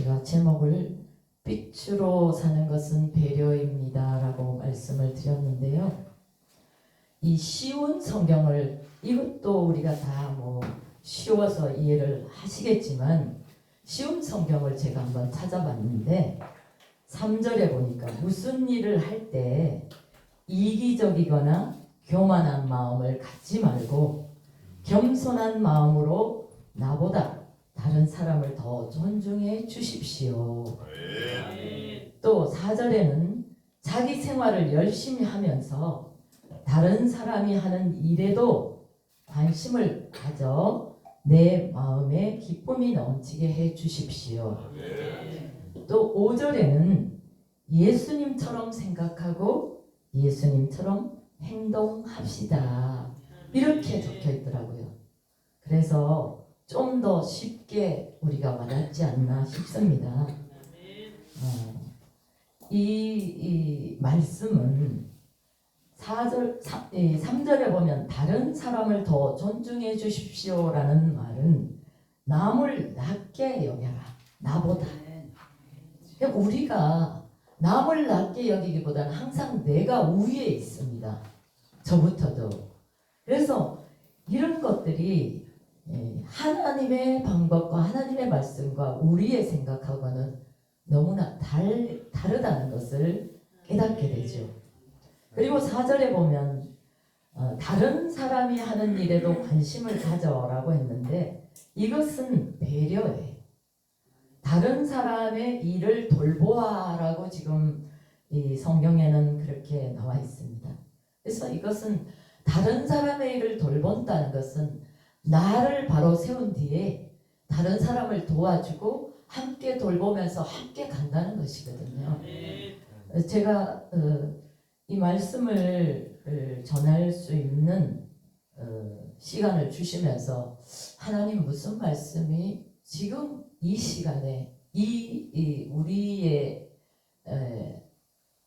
제가 제목을 빛으로 사는 것은 배려입니다 라고 말씀을 드렸는데요. 이 쉬운 성경을, 이것도 우리가 다 쉬워서 이해를 하시겠지만 쉬운 성경을 제가 한번 찾아봤는데 3절에 보니까 무슨 일을 할 때 이기적이거나 교만한 마음을 갖지 말고 겸손한 마음으로 나보다 다른 사람을 더 존중해 주십시오. 또 4절에는 자기 생활을 열심히 하면서 다른 사람이 하는 일에도 관심을 가져 내 마음에 기쁨이 넘치게 해 주십시오. 또 5절에는 예수님처럼 생각하고 예수님처럼 행동합시다. 이렇게 적혀 있더라고요. 그래서 좀 더 쉽게 우리가 와닿지 않나 싶습니다. 이 말씀은 3절에 보면 다른 사람을 더 존중해 주십시오라는 말은 남을 낮게 여겨라. 나보다. 우리가 남을 낮게 여기기보다는 항상 내가 우위에 있습니다. 저부터도. 그래서 이런 것들이 하나님의 방법과 하나님의 말씀과 우리의 생각하고는 너무나 다르다는 것을 깨닫게 되죠. 그리고 4절에 보면 다른 사람이 하는 일에도 관심을 가져라고 했는데 이것은 배려예요. 다른 사람의 일을 돌보아라고 지금 이 성경에는 그렇게 나와 있습니다. 그래서 이것은 다른 사람의 일을 돌본다는 것은 나를 바로 세운 뒤에 다른 사람을 도와주고 함께 돌보면서 함께 간다는 것이거든요. 제가 이 말씀을 전할 수 있는 시간을 주시면서 하나님 무슨 말씀이 지금 이 시간에 이 우리의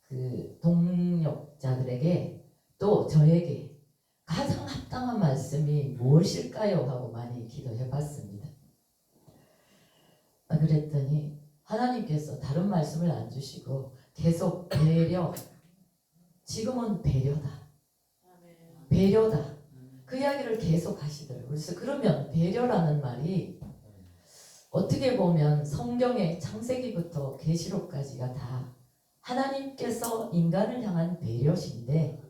그 동역자들에게 또 저에게 가장 합당한 말씀이 무엇일까요? 하고 많이 기도해 봤습니다. 그랬더니 하나님께서 다른 말씀을 안 주시고 계속 배려, 지금은 배려다. 배려다. 그 이야기를 계속 하시더라고요. 그래서 그러면 배려라는 말이 어떻게 보면 성경의 창세기부터 계시록까지가 다 하나님께서 인간을 향한 배려신데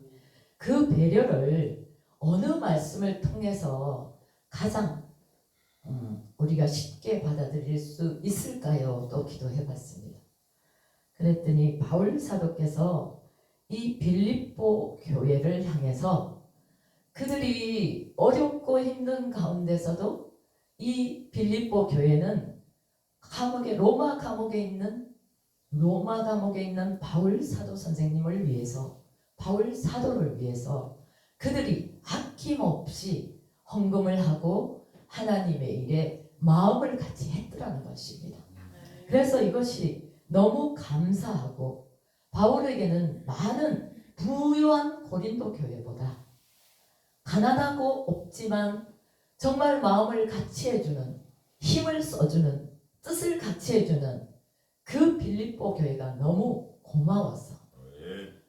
그 배려를 어느 말씀을 통해서 가장 우리가 쉽게 받아들일 수 있을까요? 또 기도해 봤습니다. 그랬더니 바울 사도께서 이 빌립보 교회를 향해서 그들이 어렵고 힘든 가운데서도 이 빌립보 교회는 로마 감옥에 있는 바울 사도 선생님을 위해서, 바울 사도를 위해서 그들이 아낌없이 헌금을 하고 하나님의 일에 마음을 같이 했더라는 것입니다. 그래서 이것이 너무 감사하고 바울에게는 많은 부유한 고린도 교회보다 가난하고 없지만 정말 마음을 같이 해주는, 힘을 써주는, 뜻을 같이 해주는 그 빌립보 교회가 너무 고마워서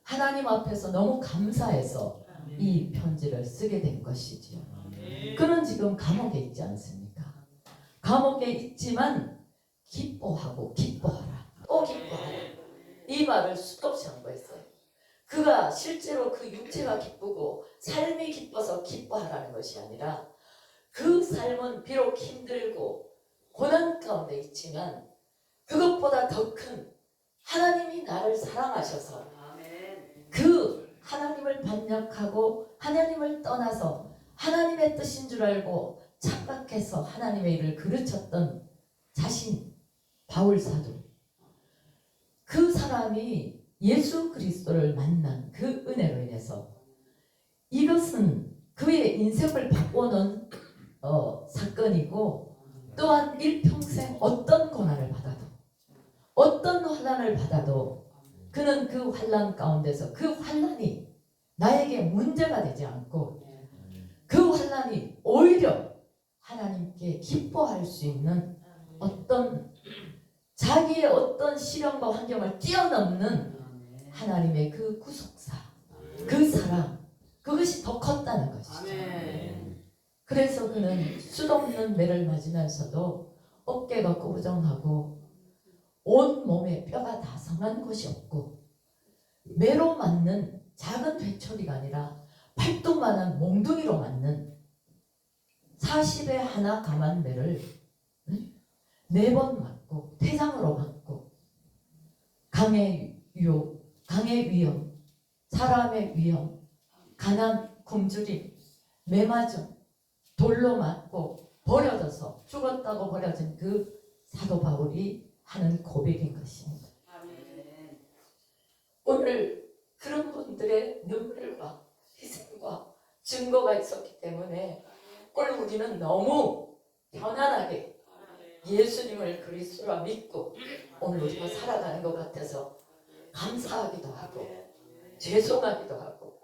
하나님 앞에서 너무 감사해서 이 편지를 쓰게 된 것이지요. 그는 지금 감옥에 있지 않습니까? 감옥에 있지만 기뻐하고 기뻐하라. 또 기뻐하라. 이 말을 수도 없이 한 거였어요. 그가 실제로 그 육체가 기쁘고 삶이 기뻐서 기뻐하라는 것이 아니라 그 삶은 비록 힘들고 고난 가운데 있지만 그것보다 더 큰 하나님이 나를 사랑하셔서 그 하나님을 반역하고 하나님을 떠나서 하나님의 뜻인 줄 알고 착각해서 하나님의 일을 그르쳤던 자신 바울 사도, 그 사람이 예수 그리스도를 만난 그 은혜로 인해서 이것은 그의 인생을 바꿔놓은 사건이고 또한 일평생 어떤 고난을 받아도 어떤 환난을 받아도 그는 그 환난 가운데서 그 환난이 나에게 문제가 되지 않고 그 환난이 오히려 하나님께 기뻐할 수 있는 어떤 자기의 어떤 시련과 환경을 뛰어넘는 하나님의 그 구속사, 그 사랑, 그것이 더 컸다는 것이죠. 그래서 그는 수없는 매를 맞으면서도 어깨가 꾸부정하고 온 몸에 뼈가 다 성한 곳이 없고, 매로 맞는 작은 회초리가 아니라 팔뚝만한 몽둥이로 맞는 40에 하나 감한 매를 4번 맞고, 태장으로 맞고, 강의 유혹, 강의 위험, 사람의 위험, 가난, 굶주림, 매맞음, 돌로 맞고 버려져서 죽었다고 버려진 그 사도 바울이 하는 고백인 것입니다. 오늘 그런 분들의 눈물과 희생과 증거가 있었기 때문에 오늘 우리는 너무 편안하게 예수님을 그리스도라 믿고 오늘 우리가 살아가는 것 같아서 감사하기도 하고 죄송하기도 하고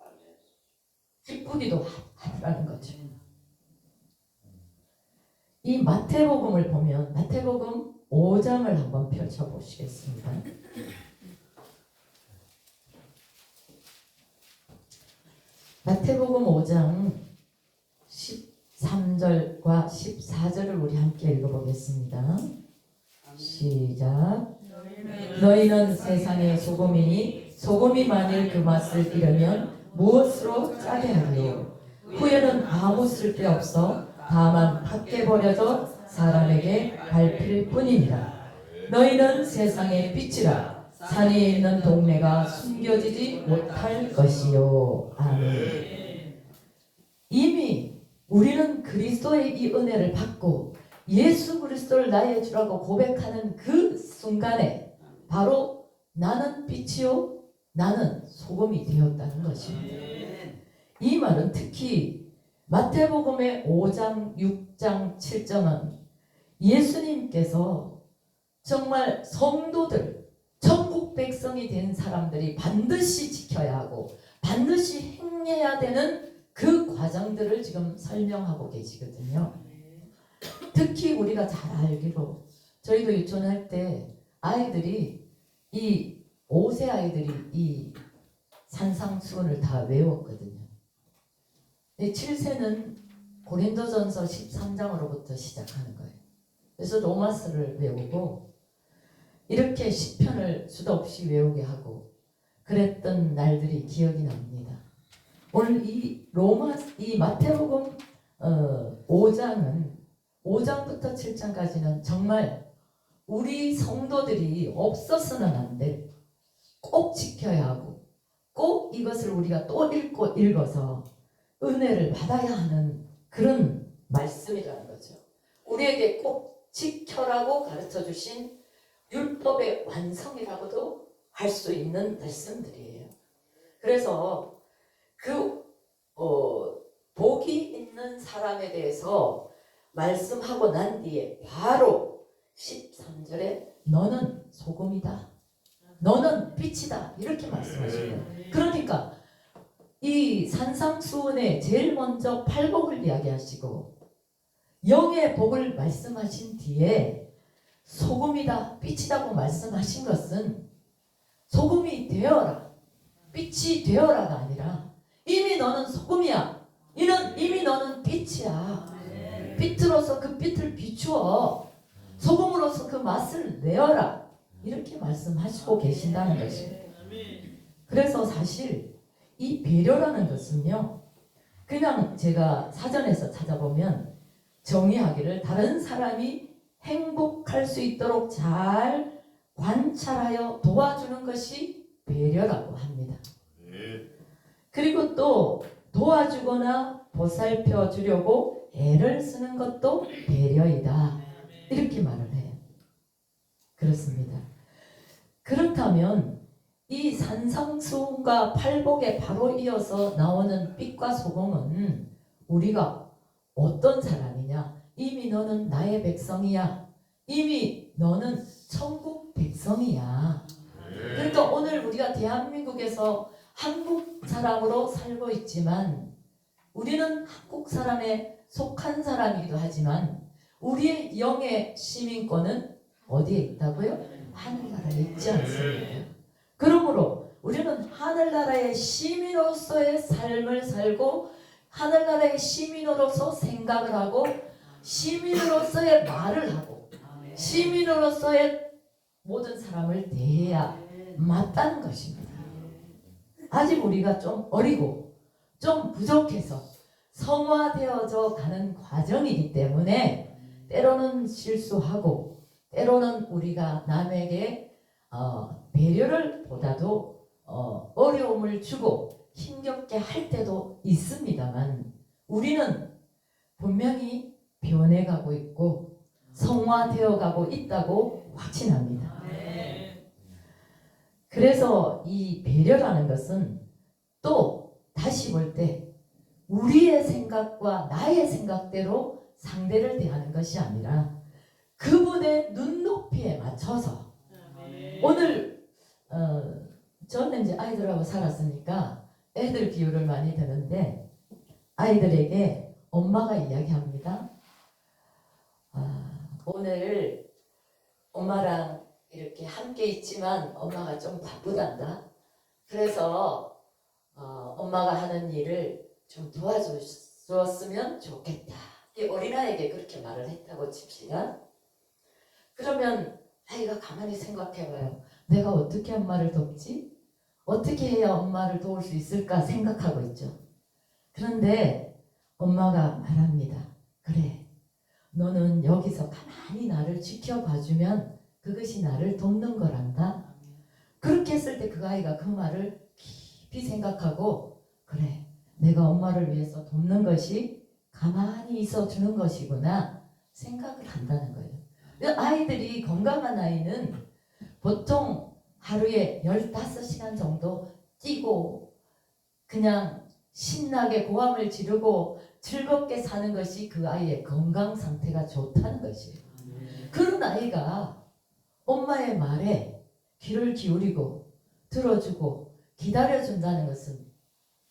기쁘기도 하라는 거죠. 이 마태복음을 보면 마태복음 5장을 한번 펼쳐보시겠습니다. 마태복음 5장 13절과 14절을 우리 함께 읽어보겠습니다. 시작. 너희는 세상의 소금이니 소금이 만일 그 맛을 잃으면 무엇으로 짜게 하리요? 후에는 아무 쓸데없어 다만 밖에 버려져 사람에게 밟힐 뿐이니라. 너희는 세상의 빛이라. 산에 있는 동네가 숨겨지지 못할 것이요. 아멘. 이미 우리는 그리스도의 이 은혜를 받고 예수 그리스도를 나의 주라고 고백하는 그 순간에 바로 나는 빛이요 나는 소금이 되었다는 것입니다. 이 말은 특히 마태복음의 5장, 6장, 7장은 예수님께서 정말 성도들, 천국 백성이 된 사람들이 반드시 지켜야 하고 반드시 행해야 되는 그 과정들을 지금 설명하고 계시거든요. 특히 우리가 잘 알기로 저희도 유치원할 때 아이들이 이 5세 아이들이 이 산상수훈을 다 외웠거든요. 7세는 고린도전서 13장으로부터 시작하는 거예요. 그래서 로마서를 외우고 이렇게 시편을 수도 없이 외우게 하고 그랬던 날들이 기억이 납니다. 오늘 이 마태복음 5장은 5장부터 7장까지는 정말 우리 성도들이 없어서는 안 돼. 꼭 지켜야 하고 꼭 이것을 우리가 또 읽어서 은혜를 받아야 하는 그런 말씀이라는 거죠. 우리에게 꼭 지켜라고 가르쳐 주신 율법의 완성이라고도 할 수 있는 말씀들이에요. 그래서 그 복이 있는 사람에 대해서 말씀하고 난 뒤에 바로 13절에 너는 소금이다. 너는 빛이다. 이렇게 말씀하시네요. 그러니까 이 산상수훈에 제일 먼저 팔복을 이야기하시고 영의 복을 말씀하신 뒤에 소금이다, 빛이다고 말씀하신 것은 소금이 되어라, 빛이 되어라가 아니라 이미 너는 소금이야. 이미 너는 빛이야. 빛으로서 그 빛을 비추어 소금으로서 그 맛을 내어라. 이렇게 말씀하시고 계신다는 것입니다. 그래서 사실 이 배려라는 것은요, 그냥 제가 사전에서 찾아보면 정의하기를 다른 사람이 행복할 수 있도록 잘 관찰하여 도와주는 것이 배려라고 합니다. 그리고 또 도와주거나 보살펴 주려고 애를 쓰는 것도 배려이다. 이렇게 말을 해요. 그렇습니다. 그렇다면 이 산상수훈과 팔복에 바로 이어서 나오는 빛과 소금은 우리가 어떤 사람이냐? 이미 너는 나의 백성이야. 이미 너는 천국 백성이야. 그러니까 오늘 우리가 대한민국에서 한국 사람으로 살고 있지만 우리는 한국 사람에 속한 사람이기도 하지만 우리의 영의 시민권은 어디에 있다고요? 하늘나라에 있지 않습니까? 그러므로 우리는 하늘나라의 시민으로서의 삶을 살고 하늘나라의 시민으로서 생각을 하고 시민으로서의 말을 하고 시민으로서의 모든 사람을 대해야 맞다는 것입니다. 아직 우리가 좀 어리고 좀 부족해서 성화되어져 가는 과정이기 때문에 때로는 실수하고 때로는 우리가 남에게 배려를 보다도 어려움을 주고 힘겹게 할 때도 있습니다만 우리는 분명히 변해가고 있고 성화되어 가고 있다고 확신합니다. 그래서 이 배려라는 것은 또 다시 볼 때 우리의 생각과 나의 생각대로 상대를 대하는 것이 아니라 그분의 눈높이에 맞춰서 오늘 저는 이제 아이들하고 살았으니까 애들 비유를 많이 드는데 아이들에게 엄마가 이야기합니다. 오늘 엄마랑 이렇게 함께 있지만 엄마가 좀 바쁘단다. 그래서 엄마가 하는 일을 좀 도와주었으면 좋겠다. 이 어린아이에게 그렇게 말을 했다고 칩시다. 그러면 아이가 가만히 생각해봐요. 내가 어떻게 엄마를 돕지? 어떻게 해야 엄마를 도울 수 있을까 생각하고 있죠. 그런데 엄마가 말합니다. 그래, 너는 여기서 가만히 나를 지켜봐주면 그것이 나를 돕는 거란다. 그렇게 했을 때 그 아이가 그 말을 깊이 생각하고 그래, 내가 엄마를 위해서 돕는 것이 가만히 있어주는 것이구나 생각을 한다는 거예요. 아이들이 건강한 아이는 보통 하루에 15시간 정도 뛰고 그냥 신나게 고함을 지르고 즐겁게 사는 것이 그 아이의 건강 상태가 좋다는 것이에요. 그런 아이가 엄마의 말에 귀를 기울이고 들어주고 기다려준다는 것은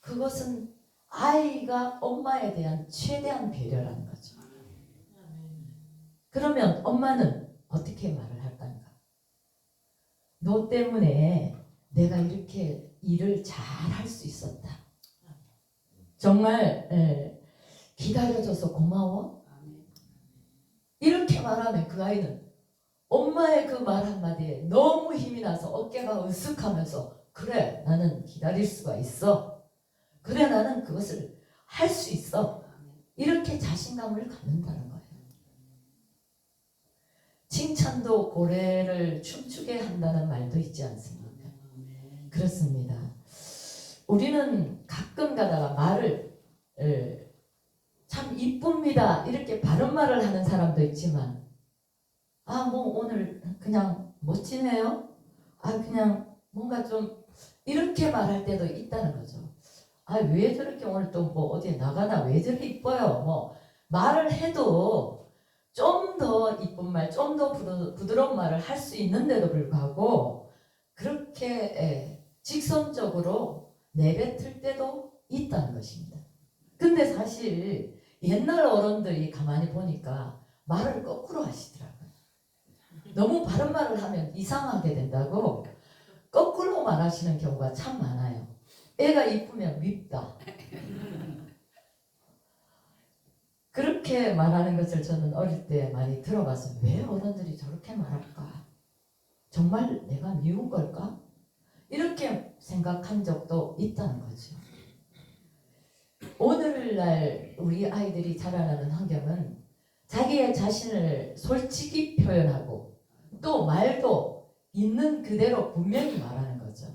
그것은 아이가 엄마에 대한 최대한 배려라는 거죠. 그러면 엄마는 어떻게 말을 할까요? 너 때문에 내가 이렇게 일을 잘 할 수 있었다. 정말 기다려줘서 고마워. 이렇게 말하면 그 아이는 엄마의 그 말 한마디에 너무 힘이 나서 어깨가 으쓱하면서 그래, 나는 기다릴 수가 있어. 그래, 나는 그것을 할 수 있어. 이렇게 자신감을 갖는다는 거예요. 칭찬도 고래를 춤추게 한다는 말도 있지 않습니까? 그렇습니다. 우리는 가끔 가다가 말을 참 이쁩니다 이렇게 바른 말을 하는 사람도 있지만 뭐 오늘 그냥 멋지네요. 그냥 뭔가 좀 이렇게 말할 때도 있다는 거죠. 왜 저렇게 오늘 또 뭐 어디에 나가나 왜 저렇게 이뻐요. 뭐 말을 해도 좀 더 이쁜 말, 좀 더 부드러운 말을 할 수 있는데도 불구하고 그렇게 직선적으로 내뱉을 때도 있다는 것입니다. 근데 사실 옛날 어른들이 가만히 보니까 말을 거꾸로 하시더라고요. 너무 바른 말을 하면 이상하게 된다고 거꾸로 말하시는 경우가 참 많아요. 애가 이쁘면 밉다. 그렇게 말하는 것을 저는 어릴 때 많이 들어봤어요. 왜 어른들이 저렇게 말할까? 정말 내가 미운 걸까? 이렇게 생각한 적도 있다는 거죠. 오늘날 우리 아이들이 자라나는 환경은 자기의 자신을 솔직히 표현하고 또 말도 있는 그대로 분명히 말하는 거죠.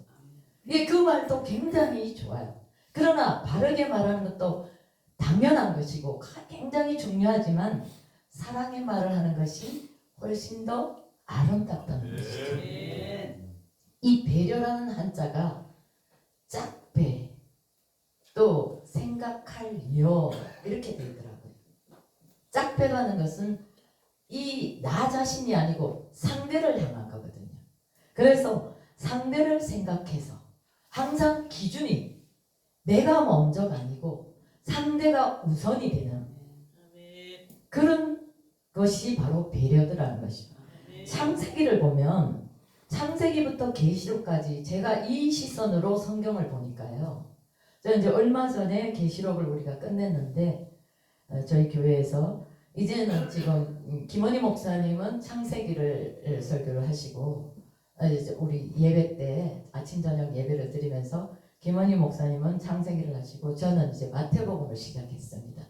그 말도 굉장히 좋아요. 그러나 바르게 말하는 것도 당연한 것이고 굉장히 중요하지만 사랑의 말을 하는 것이 훨씬 더 아름답다는 것이죠. 이 배려라는 한자가 짝배 또 생각할 여 이렇게 되더라고요. 짝배라는 것은 이 나 자신이 아니고 상대를 향한 거거든요. 그래서 상대를 생각해서 항상 기준이 내가 먼저가 아니고 상대가 우선이 되는 그런 것이 바로 배려더라는 것입니다. 창세기를 보면 창세기부터 계시록까지 제가 이 시선으로 성경을 보니까요. 저 이제 얼마 전에 계시록을 우리가 끝냈는데 저희 교회에서 이제는 지금 김원희 목사님은 창세기를 설교를 하시고 이제 우리 예배 때 아침 저녁 예배를 드리면서 김원희 목사님은 창세기를 하시고 저는 이제 마태복음을 시작했습니다.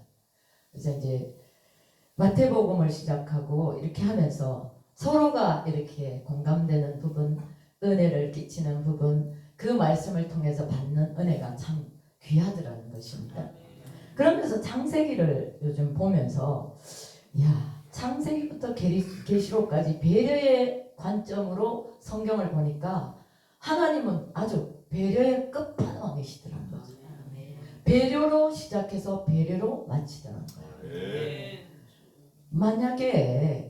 그래서 이제 마태복음을 시작하고 이렇게 하면서 서로가 이렇게 공감되는 부분, 은혜를 끼치는 부분, 그 말씀을 통해서 받는 은혜가 참 귀하더라는 것입니다. 그러면서 창세기를 요즘 보면서 야, 창세기부터 계시록까지 배려의 관점으로 성경을 보니까 하나님은 아주 배려의 끝판왕이시더라는 거죠. 배려로 시작해서 배려로 마치더라는 거예요. 만약에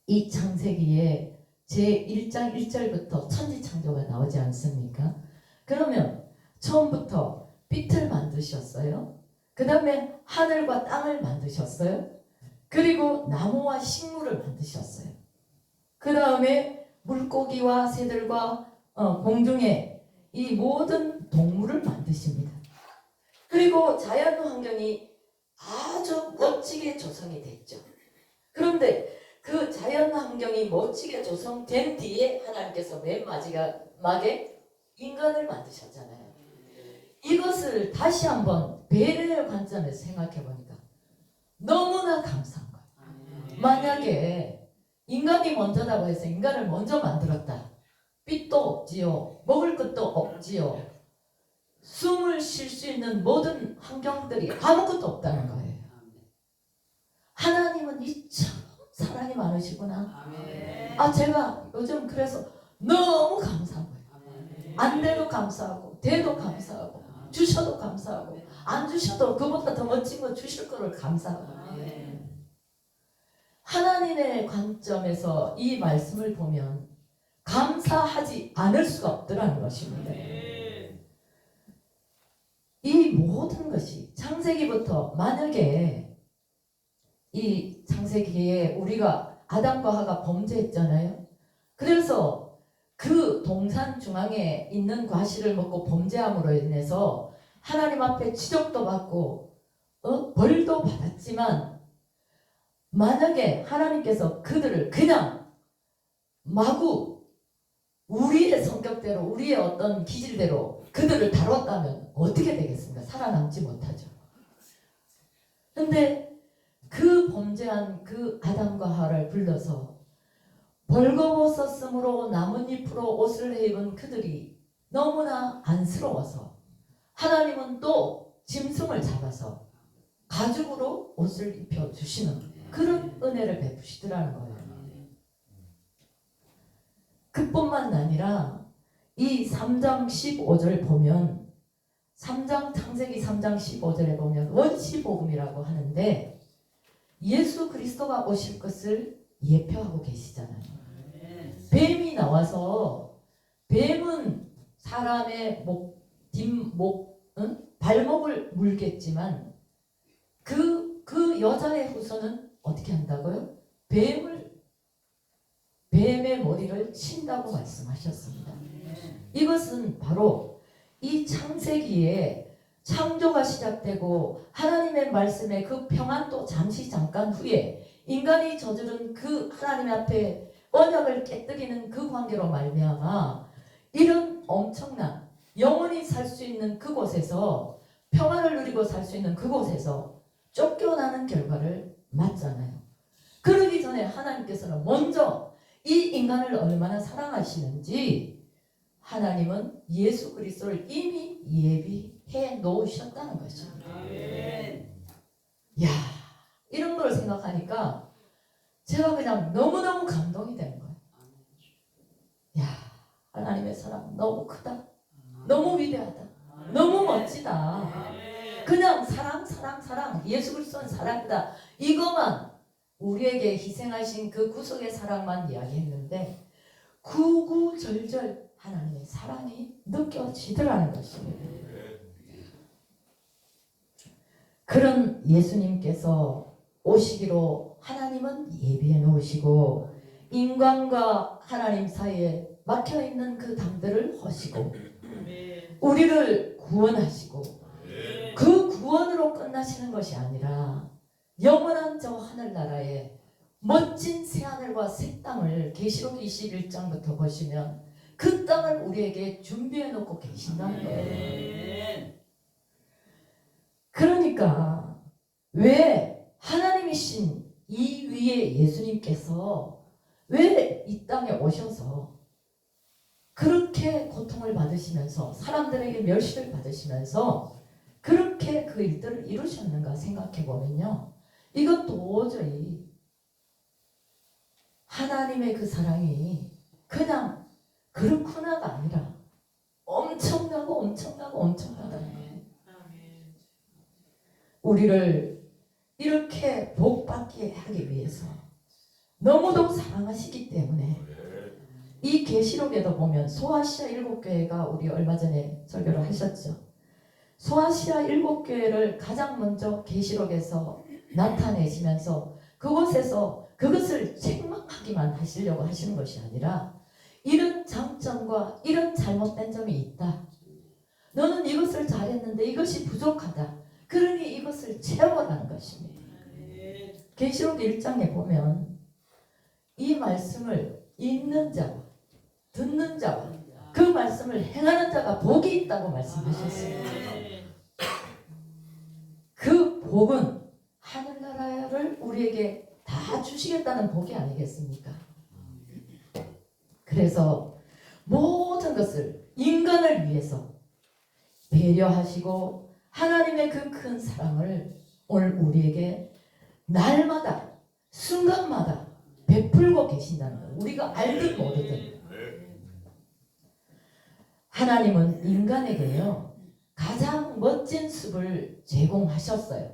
이 창세기에 제1장 1절부터 천지창조가 나오지 않습니까? 그러면 처음부터 빛을 만드셨어요. 그 다음에 하늘과 땅을 만드셨어요. 그리고 나무와 식물을 만드셨어요. 그 다음에 물고기와 새들과 공중에 이 모든 동물을 만드십니다. 그리고 자연 환경이 아주 멋지게 조성이 됐죠. 그런데 그 자연 환경이 멋지게 조성된 뒤에 하나님께서 맨 마지막에 인간을 만드셨잖아요. 이것을 다시 한번 배려의 관점에서 생각해 보니까 너무나 감사한 거예요. 만약에 인간이 먼저라고 해서 인간을 먼저 만들었다. 빛도 없지요. 먹을 것도 없지요. 숨을 쉴 수 있는 모든 환경들이 아무것도 없다는 거예요. 하나님은 이처럼 사랑이 많으시구나. 제가 요즘 그래서 너무 감사한 거예요. 안 돼도 감사하고 돼도 감사하고 주셔도 감사하고 안 주셔도 그보다 더 멋진 거 주실 거를 감사하고. 하나님의 관점에서 이 말씀을 보면 감사하지 않을 수가 없더라는 것입니다. 이 모든 것이 창세기부터 만약에 이 창세기에 우리가 아담과 하가 범죄했잖아요. 그래서 그 동산 중앙에 있는 과실을 먹고 범죄함으로 인해서 하나님 앞에 지적도 받고 벌도 받았지만 만약에 하나님께서 그들을 그냥 마구 우리의 성격대로 우리의 어떤 기질대로 그들을 다뤘다면 어떻게 되겠습니까? 살아남지 못하죠. 근데 그 범죄한 그 아담과 하와를 불러서 벌거벗었으므로 나뭇잎으로 옷을 입은 그들이 너무나 안쓰러워서 하나님은 또 짐승을 잡아서 가죽으로 옷을 입혀주시는 그런 은혜를 베푸시더라는 거예요. 그뿐만 아니라 이 3장 15절 보면 창세기 3장 15절에 보면 원시복음이라고 하는데 예수 그리스도가 오실 것을 예표하고 계시잖아요. 뱀이 나와서 뱀은 사람의 발목을 물겠지만 그 여자의 후손은 어떻게 한다고요? 뱀의 머리를 친다고 말씀하셨습니다. 이것은 바로 이 창세기에 창조가 시작되고 하나님의 말씀에 그 평안도 잠깐 후에 인간이 저지른 그 하나님 앞에 언약을 깨뜨리는 그 관계로 말미암아 이런 엄청난 영원히 살 수 있는 그곳에서 평안을 누리고 살 수 있는 그곳에서 쫓겨나는 결과를 맞잖아요. 그러기 전에 하나님께서는 먼저 이 인간을 얼마나 사랑하시는지 하나님은 예수 그리스도를 이미 예비해 놓으셨다는 것입니다. 야, 이런 걸 생각하니까 제가 그냥 너무너무 감동이 되는 거예요. 야, 하나님의 사랑 너무 크다. 너무 위대하다. 너무 멋지다. 그냥 사랑 예수 그리스도는 사랑이다. 이것만 우리에게 희생하신 그 구속의 사랑만 이야기했는데 구구절절 하나님의 사랑이 느껴지더라는 것입니다. 그런 예수님께서 오시기로 하나님은 예비해 놓으시고 인간과 하나님 사이에 막혀있는 그 담들을 허시고 우리를 구원하시고 그 구원으로 끝나시는 것이 아니라 영원한 저 하늘나라에 멋진 새하늘과 새 땅을 계시록 21장부터 보시면 그 땅을 우리에게 준비해 놓고 계신다는 거예요. 그러니까 왜 하나님이신 이 위에 예수님께서 왜 이 땅에 오셔서 그렇게 고통을 받으시면서 사람들에게 멸시를 받으시면서 그렇게 그 일들을 이루셨는가 생각해 보면요, 이건 도저히 하나님의 그 사랑이 그냥 그렇구나가 아니라 엄청나다는 거예요. 우리를 이렇게 복받게 하기 위해서 너무도 사랑하시기 때문에 이 계시록에도 보면 소아시아 7교회가 우리 얼마 전에 설교를 하셨죠. 소아시아 7교회를 가장 먼저 계시록에서 나타내시면서 그곳에서 그것을 책망하기만 하시려고 하시는 것이 아니라 이런 장점과 이런 잘못된 점이 있다. 너는 이것을 잘했는데 이것이 부족하다. 그러니 이것을 채워라는 것입니다. 계시록 1장에 보면 이 말씀을 읽는 자와 듣는 자와 그 말씀을 행하는 자가 복이 있다고 말씀하셨습니다. 그 복은 하늘나라를 우리에게 다 주시겠다는 복이 아니겠습니까? 그래서 모든 것을 인간을 위해서 배려하시고 하나님의 그 큰 사랑을 오늘 우리에게 날마다 순간마다 베풀고 계신다는 거예요. 우리가 알든 모르든 하나님은 인간에게요 가장 멋진 숲을 제공하셨어요.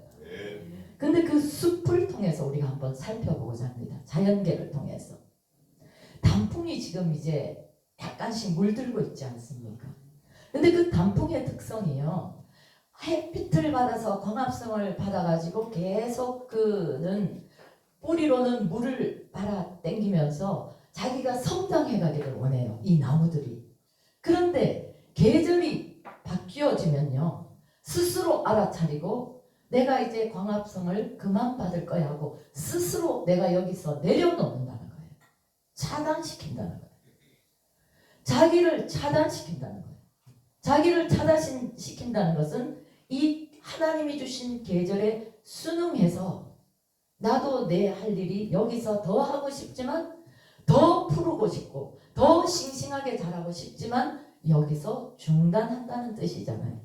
근데 그 숲을 통해서 우리가 한번 살펴보고자 합니다. 자연계를 통해서. 단풍이 지금 이제 약간씩 물들고 있지 않습니까? 근데 그 단풍의 특성이요, 햇빛을 받아서 광합성을 받아가지고 계속 그는 뿌리로는 물을 빨아 당기면서 자기가 성장해가기를 원해요. 이 나무들이. 그런데 계절이 바뀌어지면요 스스로 알아차리고 내가 이제 광합성을 그만 받을 거야 하고 스스로 내가 여기서 내려놓는다는 거예요. 차단시킨다는 거예요. 자기를 차단시킨다는 거예요. 자기를 차단시킨다는 것은 이 하나님이 주신 계절에 순응해서 나도 내 할 일이 여기서 더 하고 싶지만 더 푸르고 싶고 더 싱싱하게 자라고 싶지만 여기서 중단한다는 뜻이잖아요.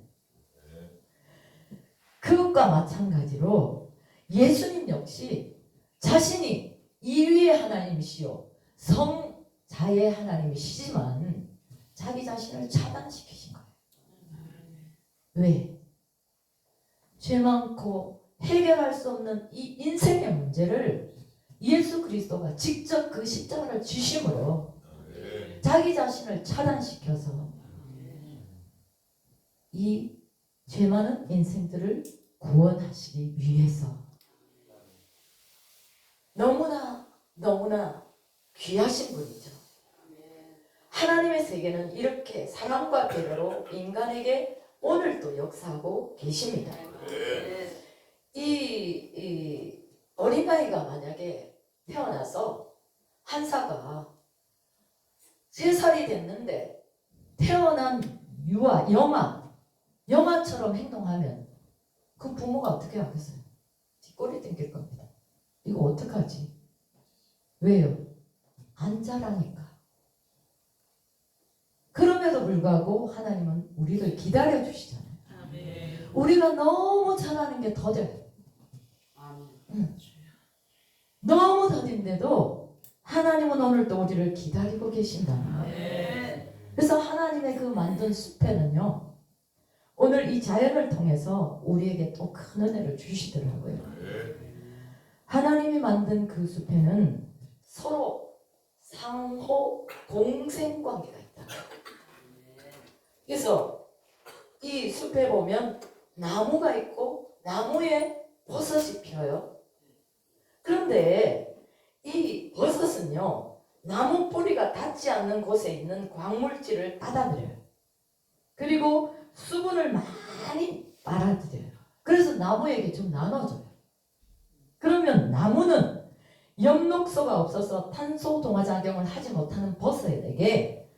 그것과 마찬가지로 예수님 역시 자신이 이위의 하나님이시요 성자의 하나님이시지만 자기 자신을 차단시키신 거예요. 왜? 죄 많고 해결할 수 없는 이 인생의 문제를 예수 그리스도가 직접 그 십자가를 지심으로 자기 자신을 차단시켜서 이 죄 많은 인생들을 구원하시기 위해서 너무나 귀하신 분이죠. 하나님의 세계는 이렇게 사랑과 배려로 인간에게 오늘도 역사하고 계십니다. 이 어린아이가 만약에 태어나서 한사가 3살이 됐는데 태어난 영아처럼 행동하면 그 부모가 어떻게 하겠어요? 뒷골이 땡길 겁니다. 이거 어떡하지? 왜요? 안 자라니까. 그럼에도 불구하고 하나님은 우리를 기다려 주시잖아요. 우리가 너무 잘하는 게 더뎌요. 너무 더딘데도 하나님은 오늘도 우리를 기다리고 계신다는 거예요. 그래서 하나님의 그 만든 숲에는요 오늘 이 자연을 통해서 우리에게 또 큰 은혜를 주시더라고요. 하나님이 만든 그 숲에는 서로 상호 공생관계가 있다. 그래서 이 숲에 보면 나무가 있고 나무에 버섯이 피어요. 그런데 이 버섯은요 나무 뿌리가 닿지 않는 곳에 있는 광물질을 받아들여요. 그리고 수분을 많이 빨아들여요. 그래서 나무에게 좀 나눠줘요. 그러면 나무는 엽록소가 없어서 탄소 동화작용을 하지 못하는 버섯에게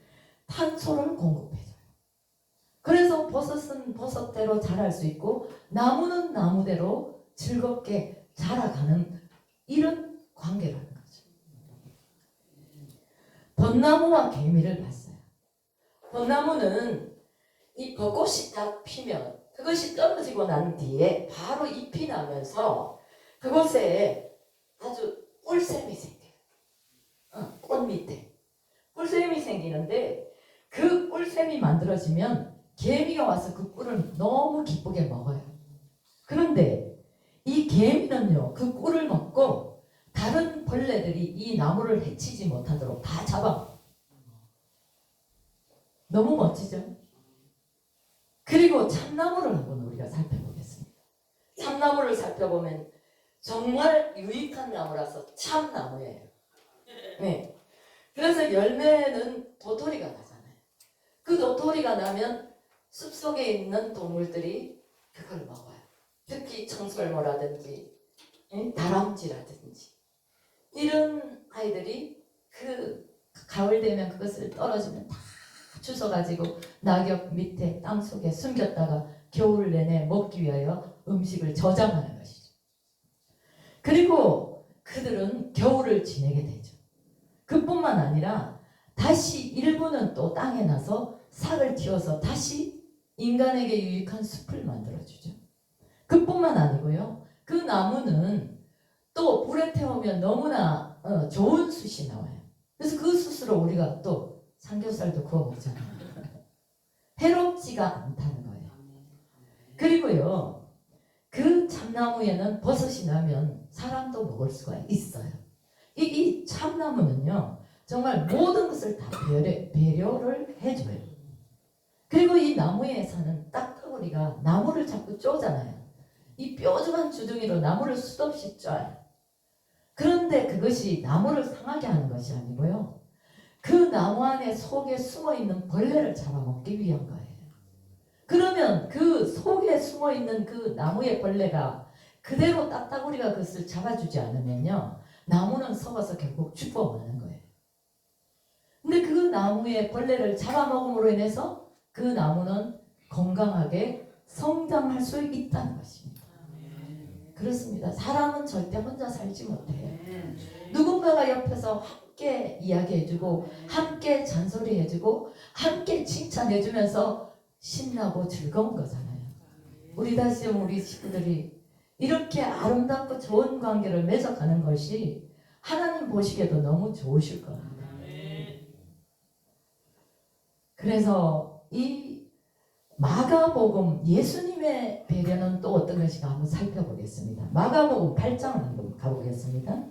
탄소를 공급해줘요. 그래서 버섯은 버섯대로 자랄 수 있고 나무는 나무대로 즐겁게 자라가는 이런 관계라는 거죠. 벚나무와 개미를 봤어요. 벚나무는 이 벚꽃이 딱 피면 그것이 떨어지고 난 뒤에 바로 잎이 나면서 그곳에 아주 꿀샘이 생겨요. 꽃 밑에 꿀샘이 생기는데 그 꿀샘이 만들어지면 개미가 와서 그 꿀을 너무 기쁘게 먹어요. 그런데 이 개미는요, 그 꿀을 먹고 다른 벌레들이 이 나무를 해치지 못하도록 다 잡아. 너무 멋지죠? 그리고 참나무를 한번 우리가 살펴보겠습니다. 참나무를 살펴보면 정말 유익한 나무라서 참나무예요. 네. 그래서 열매는 도토리가 나잖아요. 그 도토리가 나면 숲속에 있는 동물들이 그걸 먹어요. 특히 청설모라든지 다람쥐라든지 이런 아이들이 그 가을 되면 그것을 떨어지면 다 주워가지고 낙엽 밑에 땅속에 숨겼다가 겨울 내내 먹기 위하여 음식을 저장하는 것이죠. 그리고 그들은 겨울을 지내게 되죠. 그뿐만 아니라 다시 일부는 또 땅에 나서 싹을 틔워서 다시 인간에게 유익한 숲을 만들어주죠. 그뿐만 아니고요. 그 나무는 또 불에 태우면 너무나 좋은 숯이 나와요. 그래서 그 숯으로 우리가 또 삼겹살도 구워 먹잖아요. 해롭지가 않다는 거예요. 그리고요. 그 참나무에는 버섯이 나면 사람도 먹을 수가 있어요. 이 참나무는요. 정말 모든 것을 다 배려를 해줘요. 그리고 이 나무에 사는 딱따구리가 나무를 자꾸 쪼잖아요. 이 뾰족한 주둥이로 나무를 수도 없이 쪄요. 그런데 그것이 나무를 상하게 하는 것이 아니고요. 그 나무 안에 속에 숨어있는 벌레를 잡아먹기 위한 거예요. 그러면 그 속에 숨어있는 그 나무의 벌레가 그대로 딱따구리가 그것을 잡아주지 않으면요. 나무는 썩어서 결국 죽어가는 거예요. 근데 그 나무의 벌레를 잡아먹음으로 인해서 그 나무는 건강하게 성장할 수 있다는 것입니다. 그렇습니다. 사람은 절대 혼자 살지 못해요. 누군가가 옆에서 함께 이야기해주고 함께 잔소리해주고 함께 칭찬해주면서 신나고 즐거운 거잖아요. 우리 다시 우리 식구들이 이렇게 아름답고 좋은 관계를 맺어가는 것이 하나님 보시기에도 너무 좋으실 겁니다. 그래서 이 마가복음 예수님의 배려는 또 어떤 것인가 한번 살펴보겠습니다. 마가복음 8장을 한번 가보겠습니다.